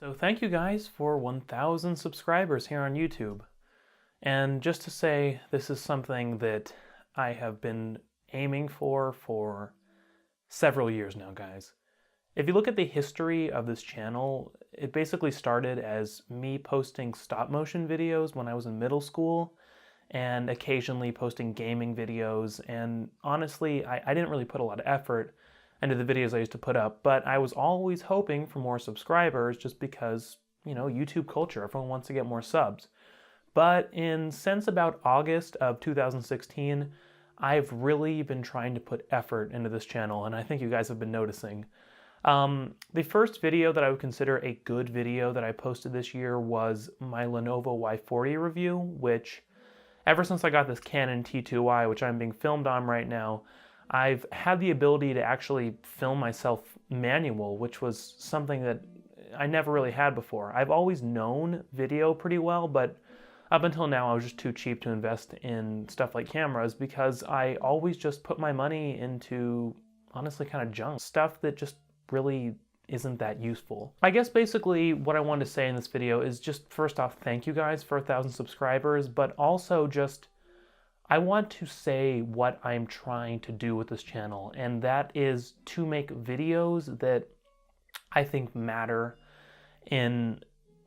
So thank you guys for 1,000 subscribers here on YouTube. And just to say, this is something that I have been aiming for several years now, guys. If you look at the history of this channel, it basically started as me posting stop motion videos when I was in middle school and occasionally posting gaming videos. And honestly, I didn't really put a lot of effort into the videos I used to put up, but I was always hoping for more subscribers just because, YouTube culture, everyone wants to get more subs. But since about August of 2016, I've really been trying to put effort into this channel, and I think you guys have been noticing. The first video that I would consider a good video that I posted this year was my Lenovo Y40 review, which ever since I got this Canon T2i, which I'm being filmed on right now, I've had the ability to actually film myself manual, which was something that I never really had before. I've always known video pretty well, but up until now I was just too cheap to invest in stuff like cameras because I always just put my money into, honestly, kind of junk stuff that just really isn't that useful. I guess basically what I wanted to say in this video is just, first off, thank you guys for 1,000 subscribers, but also just I want to say what I'm trying to do with this channel, and that is to make videos that I think matter in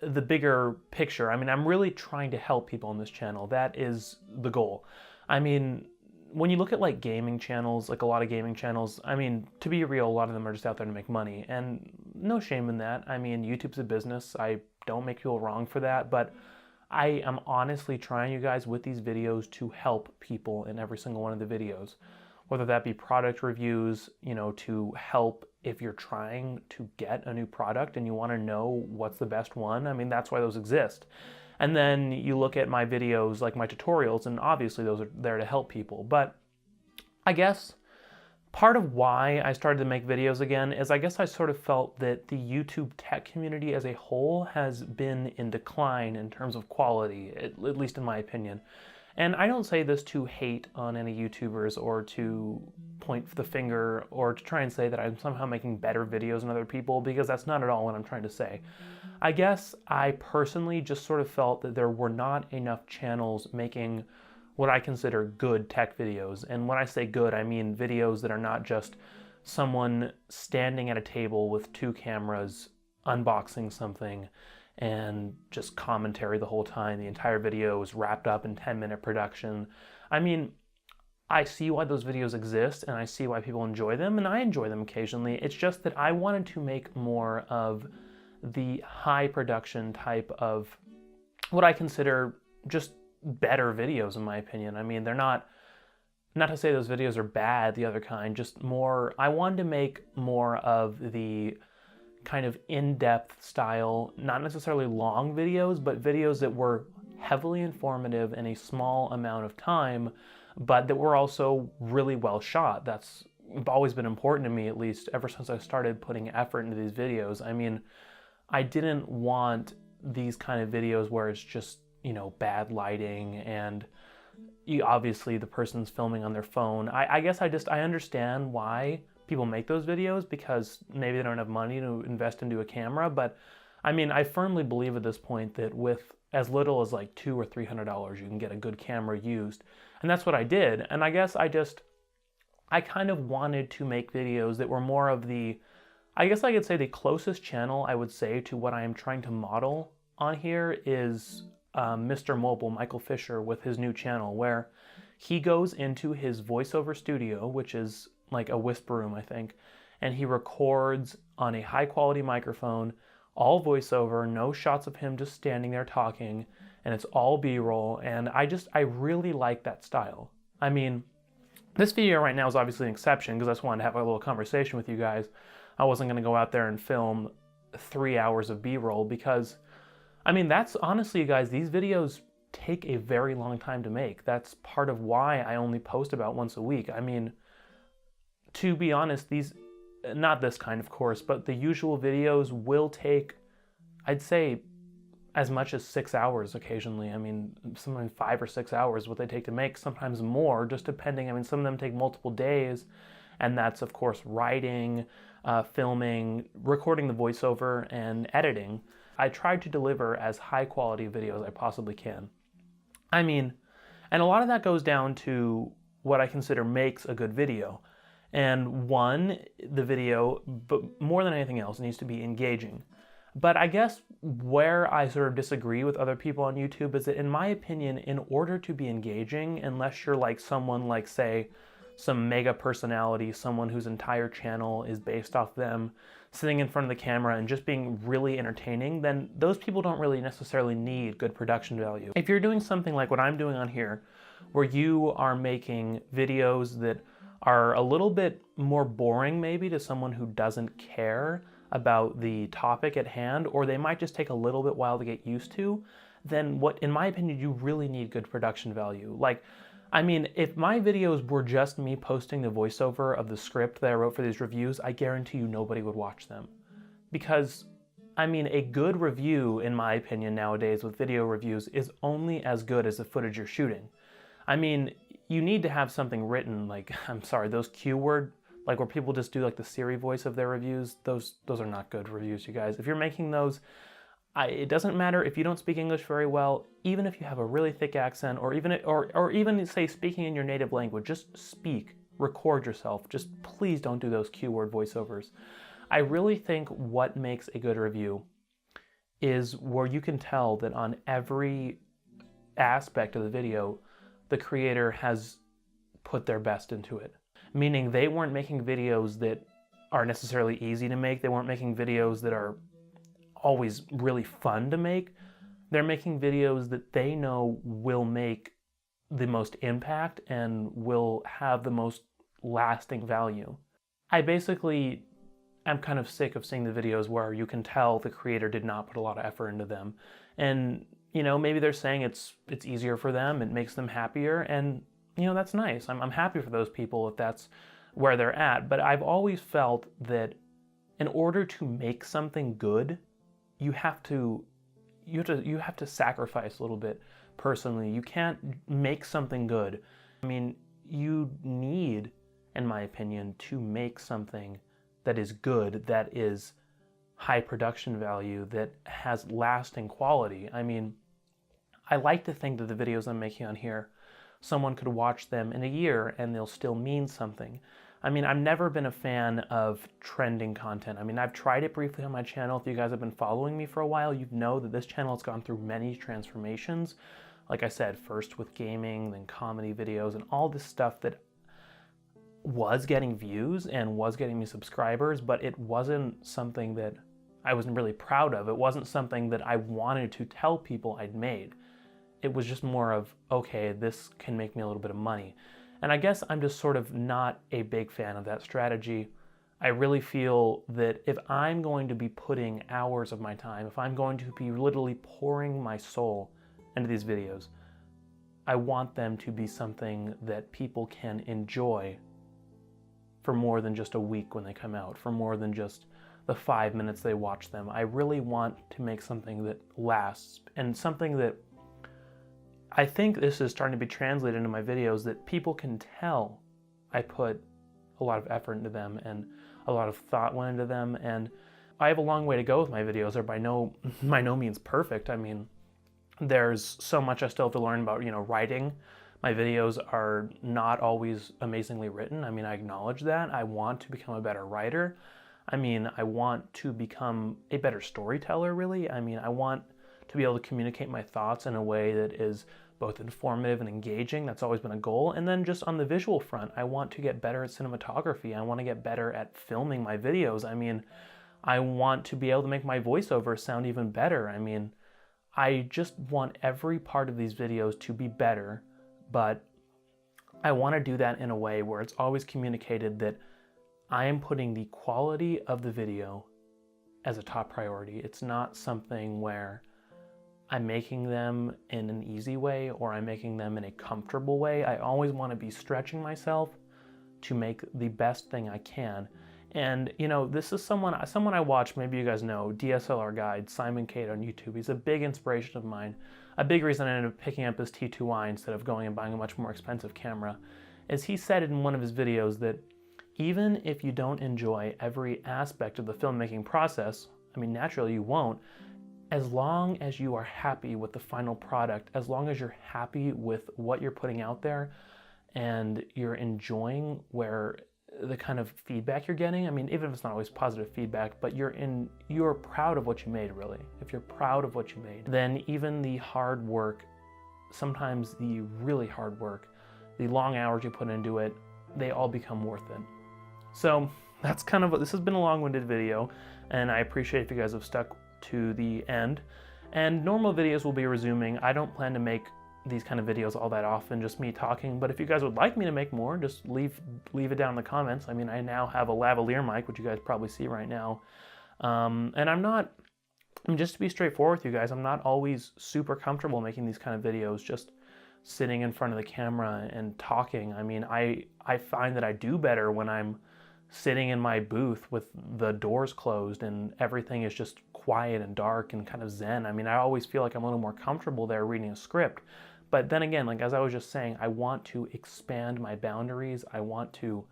the bigger picture. I mean, I'm really trying to help people on this channel. That is the goal. I mean, when you look at like gaming channels, like a lot of gaming channels, I mean, to be real, a lot of them are just out there to make money, and no shame in that. I mean, YouTube's a business. I don't make people wrong for that, but I am honestly trying, you guys, with these videos to help people in every single one of the videos. Whether that be product reviews, to help if you're trying to get a new product and you want to know what's the best one. I mean, that's why those exist. And then you look at my videos, like my tutorials, and obviously those are there to help people. But I guess part of why I started to make videos again is I guess I sort of felt that the YouTube tech community as a whole has been in decline in terms of quality, at least in my opinion. And I don't say this to hate on any YouTubers or to point the finger or to try and say that I'm somehow making better videos than other people, because that's not at all what I'm trying to say. I guess I personally just sort of felt that there were not enough channels making what I consider good tech videos. And when I say good, I mean videos that are not just someone standing at a table with two cameras unboxing something and just commentary the whole time. The entire video is wrapped up in 10-minute production. I mean, I see why those videos exist and I see why people enjoy them, and I enjoy them occasionally. It's just that I wanted to make more of the high production type of what I consider just better videos, in my opinion. I mean, they're not to say those videos are bad, the other kind, just more, I wanted to make more of the kind of in-depth style, not necessarily long videos, but videos that were heavily informative in a small amount of time, but that were also really well shot. That's always been important to me, at least ever since I started putting effort into these videos. I mean, I didn't want these kind of videos where it's just bad lighting and obviously the person's filming on their phone. I guess I understand why people make those videos, because maybe they don't have money to invest into a camera, but I mean, I firmly believe at this point that with as little as like $200 or $300, you can get a good camera used. And that's what I did. And I guess I kind of wanted to make videos that were more of the, I guess I could say the closest channel I would say to what I am trying to model on here is Mr. Mobile, Michael Fisher, with his new channel, where he goes into his voiceover studio, which is like a whisper room, I think, and he records on a high quality microphone, all voiceover, no shots of him just standing there talking, and it's all B-roll, and I really like that style. I mean, this video right now is obviously an exception because I just wanted to have a little conversation with you guys. I wasn't going to go out there and film 3 hours of B-roll because, I mean, that's honestly, you guys, these videos take a very long time to make. That's part of why I only post about once a week. I mean, to be honest, these, not this kind of course, but the usual videos will take, I'd say, as much as 6 hours occasionally. I mean, sometimes 5 or 6 hours what they take to make, sometimes more, just depending. I mean, some of them take multiple days, and that's, of course, writing, filming, recording the voiceover, and editing. I tried to deliver as high quality video as I possibly can. I mean, and a lot of that goes down to what I consider makes a good video. And one, the video, but more than anything else, needs to be engaging. But I guess where I sort of disagree with other people on YouTube is that, in my opinion, in order to be engaging, unless you're like someone like, say, some mega personality, someone whose entire channel is based off them sitting in front of the camera and just being really entertaining, then those people don't really necessarily need good production value. If you're doing something like what I'm doing on here, where you are making videos that are a little bit more boring maybe to someone who doesn't care about the topic at hand, or they might just take a little bit while to get used to, then what, in my opinion, you really need good production value. Like, I mean, if my videos were just me posting the voiceover of the script that I wrote for these reviews, I guarantee you nobody would watch them. Because, I mean, a good review, in my opinion, nowadays with video reviews is only as good as the footage you're shooting. I mean, you need to have something written, like, I'm sorry, those Q word, like where people just do like the Siri voice of their reviews, those are not good reviews, you guys. If you're making those, it doesn't matter if you don't speak English very well, even if you have a really thick accent, or even say speaking in your native language, just speak, record yourself. Just please don't do those Q-word voiceovers. I really think what makes a good review is where you can tell that on every aspect of the video, the creator has put their best into it. Meaning they weren't making videos that are necessarily easy to make. They weren't making videos that are always really fun to make. They're making videos that they know will make the most impact and will have the most lasting value. I basically am kind of sick of seeing the videos where you can tell the creator did not put a lot of effort into them. And, you know, maybe they're saying it's easier for them, it makes them happier, and, you know, that's nice. I'm happy for those people if that's where they're at. But I've always felt that in order to make something good, you have to sacrifice a little bit personally. You can't make something good. I mean, you need, in my opinion, to make something that is good, that is high production value, that has lasting quality. I mean, I like to think that the videos I'm making on here, someone could watch them in a year and they'll still mean something. I mean, I've never been a fan of trending content. I mean, I've tried it briefly on my channel. If you guys have been following me for a while, you know that this channel has gone through many transformations. Like I said, first with gaming, then comedy videos, and all this stuff that was getting views and was getting me subscribers, but it wasn't something that I wasn't really proud of. It wasn't something that I wanted to tell people I'd made. It was just more of, okay, this can make me a little bit of money. And I guess I'm just sort of not a big fan of that strategy. I really feel that if I'm going to be putting hours of my time, if I'm going to be literally pouring my soul into these videos, I want them to be something that people can enjoy for more than just a week when they come out, for more than just the 5 minutes they watch them. I really want to make something that lasts, and something that I think this is starting to be translated into my videos, that people can tell I put a lot of effort into them and a lot of thought went into them. And I have a long way to go with my videos. They're by no means perfect. I mean, there's so much I still have to learn about, you know, writing. My videos are not always amazingly written. I mean, I acknowledge that. I want to become a better writer. I mean, I want to become a better storyteller, really. I mean, I want to be able to communicate my thoughts in a way that is both informative and engaging. That's always been a goal. And then just on the visual front, I want to get better at cinematography. I want to get better at filming my videos. I mean, I want to be able to make my voiceover sound even better. I mean, I just want every part of these videos to be better, but I want to do that in a way where it's always communicated that I am putting the quality of the video as a top priority. It's not something where I'm making them in an easy way or I'm making them in a comfortable way. I always want to be stretching myself to make the best thing I can. And, you know, this is someone I watch, maybe you guys know, DSLR Guide, Simon Cade on YouTube. He's a big inspiration of mine. A big reason I ended up picking up his T2i instead of going and buying a much more expensive camera is he said in one of his videos that even if you don't enjoy every aspect of the filmmaking process, I mean, naturally you won't, as long as you are happy with the final product, as long as you're happy with what you're putting out there and you're enjoying where the kind of feedback you're getting, I mean, even if it's not always positive feedback, but you're proud of what you made, really. If you're proud of what you made, then even the hard work, sometimes the really hard work, the long hours you put into it, they all become worth it. So that's kind of what, this has been a long-winded video, and I appreciate if you guys have stuck to the end. And normal videos will be resuming. I don't plan to make these kind of videos all that often, just me talking, but if you guys would like me to make more, just leave it down in the comments. I mean, I now have a lavalier mic, which you guys probably see right now. And just to be straightforward with you guys, I'm not always super comfortable making these kind of videos, just sitting in front of the camera and talking. I mean, I find that I do better when I'm sitting in my booth with the doors closed and everything is just quiet and dark and kind of zen. I mean, I always feel like I'm a little more comfortable there reading a script. But then again, like as I was just saying, I want to expand my boundaries. I want to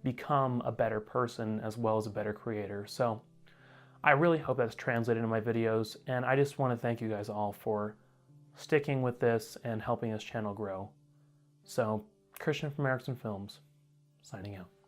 become a better person as well as a better creator. So I really hope that's translated in my videos. And I just want to thank you guys all for sticking with this and helping this channel grow. So, Christian from Erickson Films, signing out.